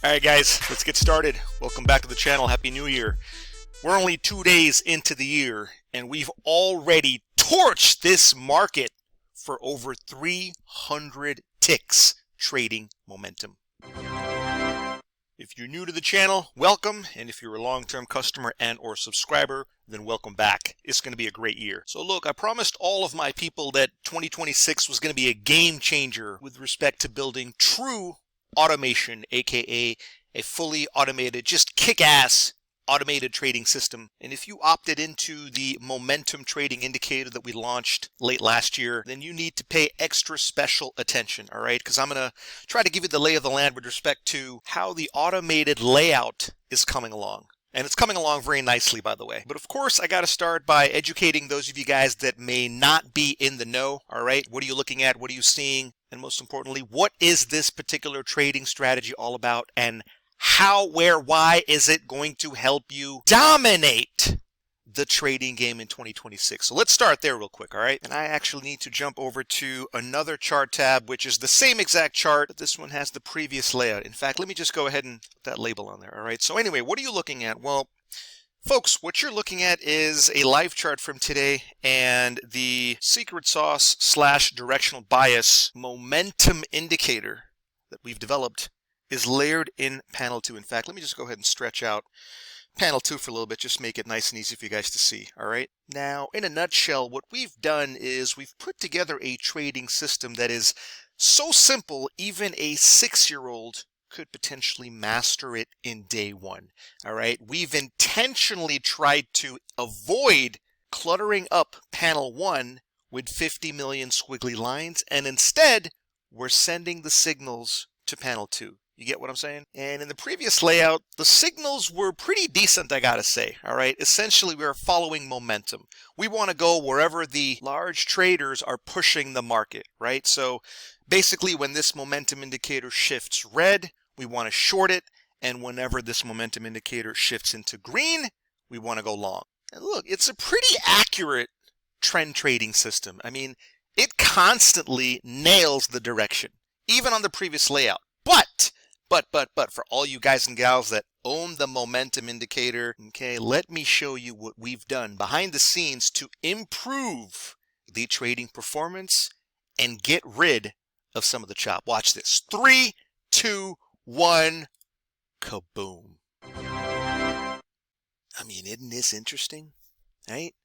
Alright guys, let's get started. Welcome back to the channel. Happy New Year. We're only 2 days into the year and we've already torched this market for over 300 ticks trading momentum. If you're new to the channel, welcome, and if you're a long-term customer and or subscriber, then welcome back. It's going to be a great year. So look, I promised all of my people that 2026 was going to be a game changer with respect to building true automation, aka a fully automated, just kick-ass automated trading system. And if you opted into the momentum trading indicator that we launched late last year, then you need to pay extra special attention, all right? Because I'm going to try to give you the lay of the land with respect to how the automated layout is coming along. And it's coming along very nicely, by the way. But of course, I got to start by educating those of you guys that may not be in the know, all right? What are you looking at? What are you seeing? And most importantly, what is this particular trading strategy all about? And how, where, why is it going to help you dominate the trading game in 2026? So let's start there real quick, all right? And I actually need to jump over to another chart tab, which is the same exact chart, but this one has the previous layout. In fact, let me just go ahead and put that label on there, all right? So anyway, what are you looking at? Well, folks, what you're looking at is a live chart from today and the secret sauce / directional bias momentum indicator that we've developed is layered in panel 2. In fact, let me just go ahead and stretch out panel 2 for a little bit, just make it nice and easy for you guys to see, all right? Now, in a nutshell, what we've done is we've put together a trading system that is so simple, even a 6-year-old could potentially master it in day 1, all right? We've intentionally tried to avoid cluttering up panel 1 with 50 million squiggly lines, and instead, we're sending the signals to panel 2. You get what I'm saying? And in the previous layout, the signals were pretty decent, I gotta say, all right? Essentially, we are following momentum. We want to go wherever the large traders are pushing the market, right? So basically, when this momentum indicator shifts red, we want to short it. And whenever this momentum indicator shifts into green, we want to go long. And look, it's a pretty accurate trend trading system. I mean, it constantly nails the direction, even on the previous layout. But for all you guys and gals that own the momentum indicator, okay, let me show you what we've done behind the scenes to improve the trading performance and get rid of some of the chop. Watch this. 3, 2, 1, kaboom. I mean, isn't this interesting, right?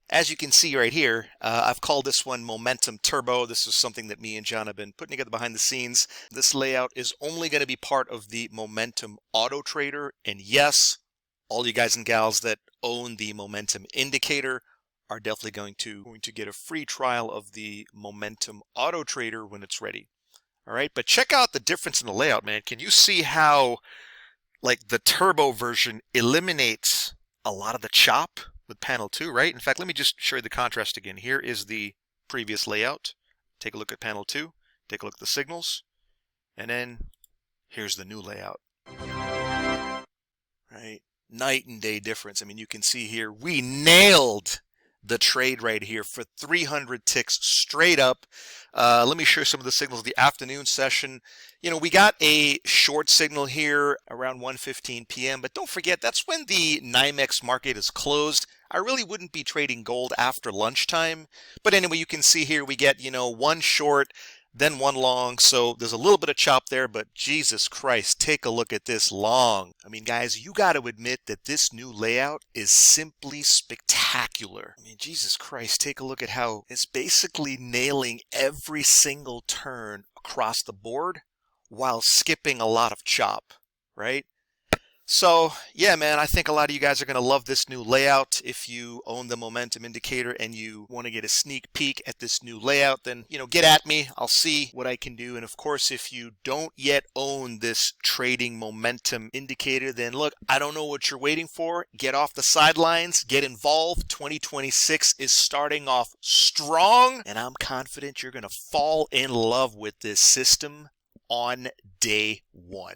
As you can see right here, I've called this one Momentum Turbo. This is something that me and John have been putting together behind the scenes. This layout is only going to be part of the Momentum Auto Trader. And yes, all you guys and gals that own the Momentum Indicator are definitely going to get a free trial of the Momentum Auto Trader when it's ready. All right, but check out the difference in the layout, man. Can you see how, like, the Turbo version eliminates a lot of the chop with panel 2, right? In fact, let me just show you the contrast again. Here is the previous layout. Take a look at panel 2. Take a look at the signals. And then here's the new layout. Right? Night and day difference. I mean, you can see here, we nailed the trade right here for 300 ticks straight up. Let me show you some of the signals of the afternoon session. You know, we got a short signal here around 1:15 p.m., but don't forget, that's when the NYMEX market is closed. I really wouldn't be trading gold after lunchtime. But anyway, you can see here we get, you know, one short, then one long. So there's a little bit of chop there, but Jesus Christ, take a look at this long. I mean, guys, you got to admit that this new layout is simply spectacular. I mean, Jesus Christ, take a look at how it's basically nailing every single turn across the board while skipping a lot of chop, right? So, yeah, man, I think a lot of you guys are going to love this new layout. If you own the momentum indicator and you want to get a sneak peek at this new layout, then, you know, get at me. I'll see what I can do. And of course, if you don't yet own this trading momentum indicator, then look, I don't know what you're waiting for. Get off the sidelines, get involved. 2026 is starting off strong, and I'm confident you're going to fall in love with this system on day 1.